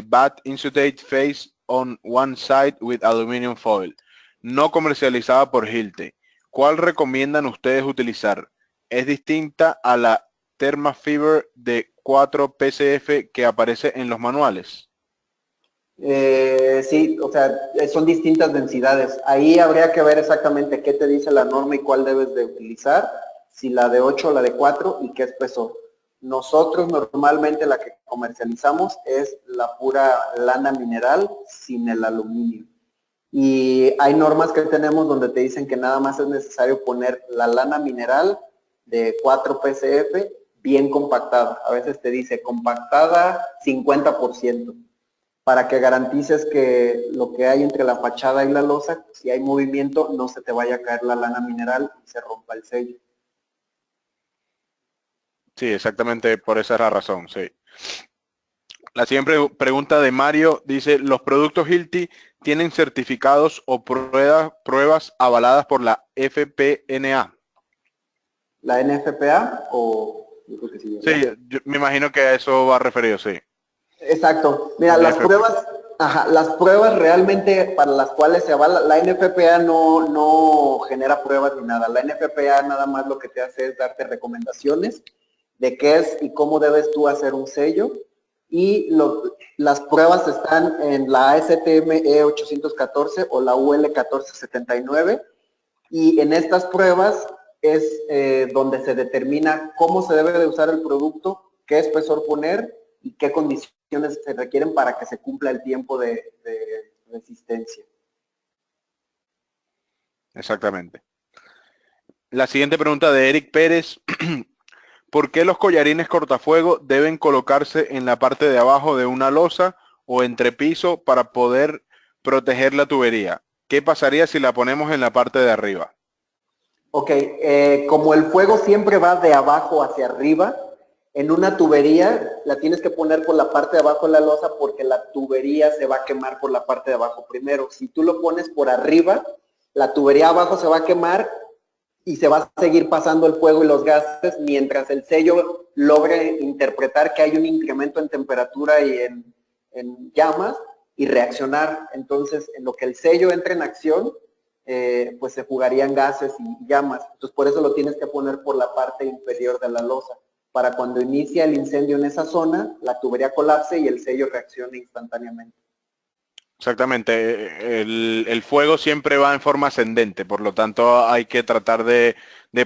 bat insulate face on one side with aluminum foil, no comercializada por Hilti. ¿Cuál recomiendan ustedes utilizar? ¿Es distinta a la Thermafiber de 4 PSF que aparece en los manuales? Sí, o sea, son distintas densidades. Ahí habría que ver exactamente qué te dice la norma y cuál debes de utilizar, si la de 8 o la de 4 y qué espesor. Nosotros normalmente la que comercializamos es la pura lana mineral sin el aluminio. Y hay normas que tenemos donde te dicen que nada más es necesario poner la lana mineral de 4 PCF bien compactada. A veces te dice compactada 50%, para que garantices que lo que hay entre la fachada y la losa, si hay movimiento, no se te vaya a caer la lana mineral y se rompa el sello. Sí, exactamente por esa es la razón, sí. La siguiente pregunta de Mario dice, ¿los productos Hilti tienen certificados o pruebas avaladas por la FPNA? ¿La NFPA o...? Yo creo que sí, Sí, ¿verdad? me imagino que a eso va referido, sí. Exacto. Mira, las NFP. pruebas, las pruebas realmente para las cuales se avala, la NFPA no genera pruebas ni nada. La NFPA nada más lo que te hace es darte recomendaciones de qué es y cómo debes tú hacer un sello. Y las pruebas están en la ASTM E814 o la UL 1479. Y en estas pruebas es donde se determina cómo se debe de usar el producto, qué espesor poner y qué condiciones se requieren para que se cumpla el tiempo de resistencia. Exactamente. La siguiente pregunta de Eric Pérez. ¿Por qué los collarines cortafuego deben colocarse en la parte de abajo de una losa o entrepiso para poder proteger la tubería? ¿Qué pasaría si la ponemos en la parte de arriba? Ok, como el fuego siempre va de abajo hacia arriba, en una tubería la tienes que poner por la parte de abajo de la losa porque la tubería se va a quemar por la parte de abajo primero. Si tú lo pones por arriba, la tubería abajo se va a quemar y se va a seguir pasando el fuego y los gases mientras el sello logre interpretar que hay un incremento en temperatura y en llamas y reaccionar. Entonces, en lo que el sello entre en acción, pues se jugarían gases y llamas. Entonces, por eso lo tienes que poner por la parte inferior de la losa, para cuando inicia el incendio en esa zona, la tubería colapse y el sello reaccione instantáneamente. Exactamente, el fuego siempre va en forma ascendente, por lo tanto hay que tratar de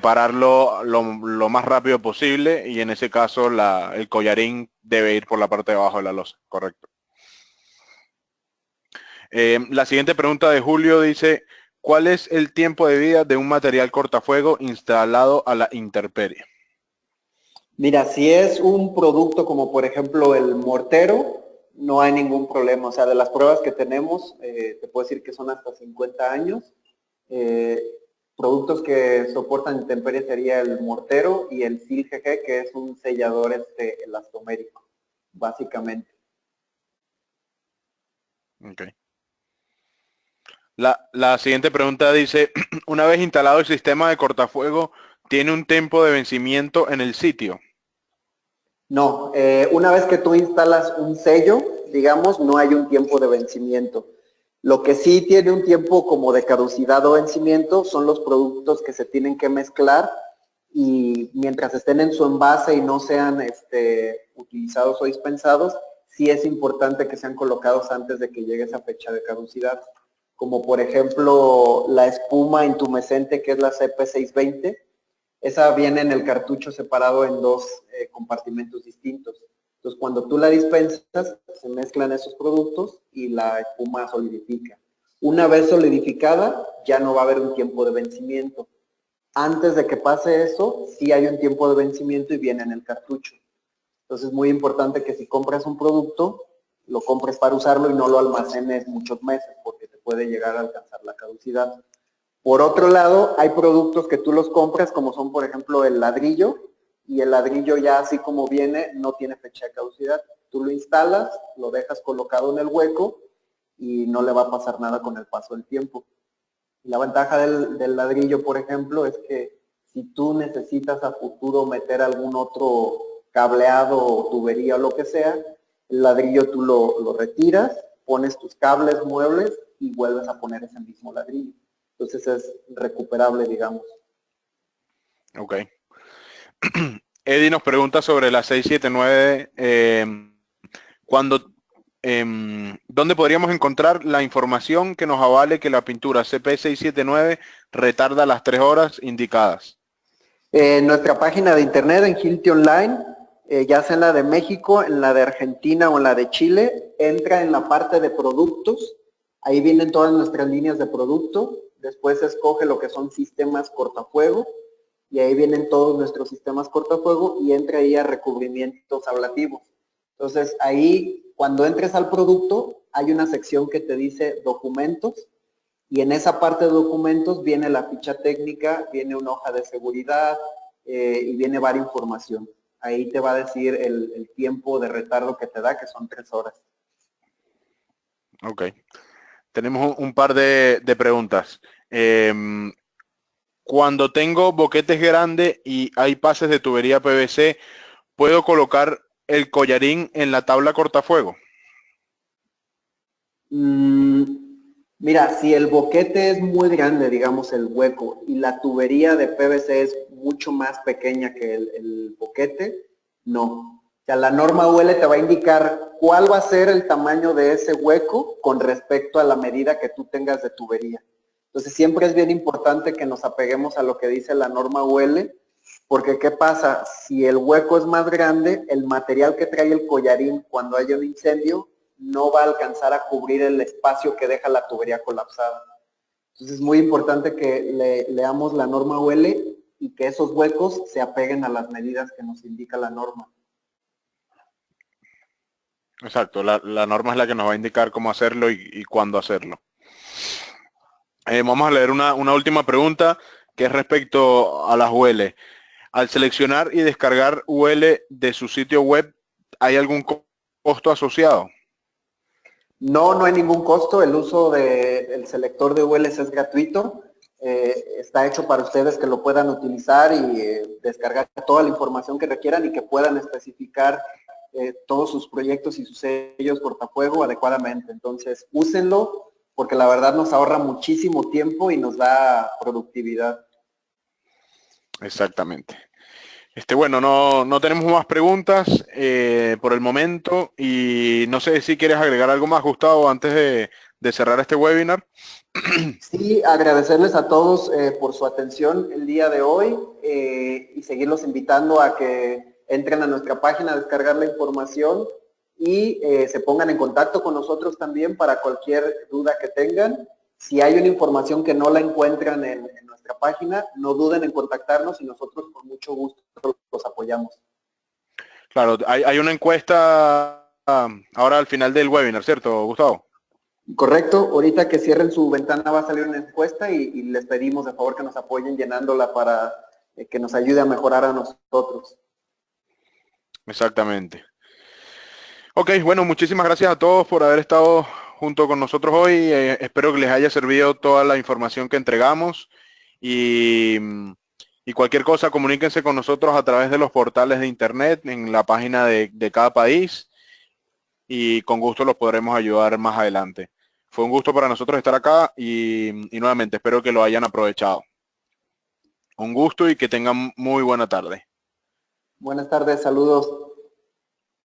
pararlo lo más rápido posible y en ese caso el collarín debe ir por la parte de abajo de la losa, correcto. La siguiente pregunta de Julio dice, ¿cuál es el tiempo de vida de un material cortafuego instalado a la intemperie? Mira, si es un producto como por ejemplo el mortero, no hay ningún problema. O sea, de las pruebas que tenemos, te puedo decir que son hasta 50 años. Eh, Productos que soportan intemperie sería el mortero y el SIL-GG, que es un sellador elastomérico, básicamente. Okay. La siguiente pregunta dice, una vez instalado el sistema de cortafuego, ¿tiene un tiempo de vencimiento en el sitio? No, una vez que tú instalas un sello, digamos, no hay un tiempo de vencimiento. Lo que sí tiene un tiempo como de caducidad o vencimiento son los productos que se tienen que mezclar y mientras estén en su envase y no sean utilizados o dispensados, sí es importante que sean colocados antes de que llegue esa fecha de caducidad. Como por ejemplo la espuma intumescente que es la CP620, esa viene en el cartucho separado en dos compartimentos distintos. Entonces, cuando tú la dispensas, se mezclan esos productos y la espuma solidifica. Una vez solidificada, ya no va a haber un tiempo de vencimiento. Antes de que pase eso, sí hay un tiempo de vencimiento y viene en el cartucho. Entonces, es muy importante que si compras un producto, lo compres para usarlo y no lo almacenes muchos meses, porque te puede llegar a alcanzar la caducidad. Por otro lado, hay productos que tú los compras, como son, por ejemplo, el ladrillo, y el ladrillo ya así como viene, no tiene fecha de caducidad. Tú lo instalas, lo dejas colocado en el hueco y no le va a pasar nada con el paso del tiempo. Y la ventaja del ladrillo, por ejemplo, es que si tú necesitas a futuro meter algún otro cableado o tubería o lo que sea, el ladrillo tú lo retiras, pones tus cables, muebles y vuelves a poner ese mismo ladrillo. Entonces es recuperable, digamos. Ok. Eddie nos pregunta sobre la 679, ¿dónde podríamos encontrar la información que nos avale que la pintura CP679 retarda las 3 horas indicadas? En nuestra página de internet, en Hilti Online, ya sea en la de México, en la de Argentina o en la de Chile, entra en la parte de productos, ahí vienen todas nuestras líneas de producto, después escoge lo que son sistemas cortafuego, y ahí vienen todos nuestros sistemas cortafuego y entra ahí a recubrimientos ablativos. Entonces ahí, cuando entres al producto, hay una sección que te dice documentos, y en esa parte de documentos viene la ficha técnica, viene una hoja de seguridad y viene varias información. ahí te va a decir el tiempo de retardo que te da, que son 3 horas. Ok. Tenemos un par de preguntas. Cuando tengo boquetes grandes y hay pases de tubería PVC, ¿puedo colocar el collarín en la tabla cortafuego? Mira, si el boquete es muy grande, digamos el hueco, y la tubería de PVC es mucho más pequeña que el boquete, no. O sea, la norma UL te va a indicar cuál va a ser el tamaño de ese hueco con respecto a la medida que tú tengas de tubería. Entonces siempre es bien importante que nos apeguemos a lo que dice la norma UL, porque ¿qué pasa? Si el hueco es más grande, el material que trae el collarín cuando haya un incendio no va a alcanzar a cubrir el espacio que deja la tubería colapsada. Entonces es muy importante que leamos la norma UL y que esos huecos se apeguen a las medidas que nos indica la norma. Exacto, la norma es la que nos va a indicar cómo hacerlo y cuándo hacerlo. Vamos a leer una última pregunta que es respecto a las UL. Al seleccionar y descargar UL de su sitio web, ¿hay algún costo asociado? No, no hay ningún costo. El uso del selector de ULs es gratuito. Está hecho para ustedes que lo puedan utilizar y descargar toda la información que requieran y que puedan especificar todos sus proyectos y sus sellos cortafuego adecuadamente. Entonces, úsenlo porque la verdad nos ahorra muchísimo tiempo y nos da productividad. Exactamente. Bueno, no tenemos más preguntas por el momento y no sé si quieres agregar algo más, Gustavo, antes de cerrar este webinar. Sí, agradecerles a todos por su atención el día de hoy y seguirlos invitando a que entren a nuestra página a descargar la información y se pongan en contacto con nosotros también para cualquier duda que tengan. Si hay una información que no la encuentran en nuestra página, no duden en contactarnos y nosotros con mucho gusto los apoyamos. Claro, hay una encuesta ahora al final del webinar, ¿cierto, Gustavo? Correcto, ahorita que cierren su ventana va a salir una encuesta y les pedimos de favor que nos apoyen llenándola para que nos ayude a mejorar a nosotros. Exactamente. Ok, bueno, muchísimas gracias a todos por haber estado junto con nosotros hoy. Espero que les haya servido toda la información que entregamos y, y cualquier cosa comuníquense con nosotros a través de los portales de internet en la página de cada país y con gusto los podremos ayudar más adelante. Fue un gusto para nosotros estar acá y nuevamente espero que lo hayan aprovechado. Un gusto y que tengan muy buena tarde. Buenas tardes, saludos.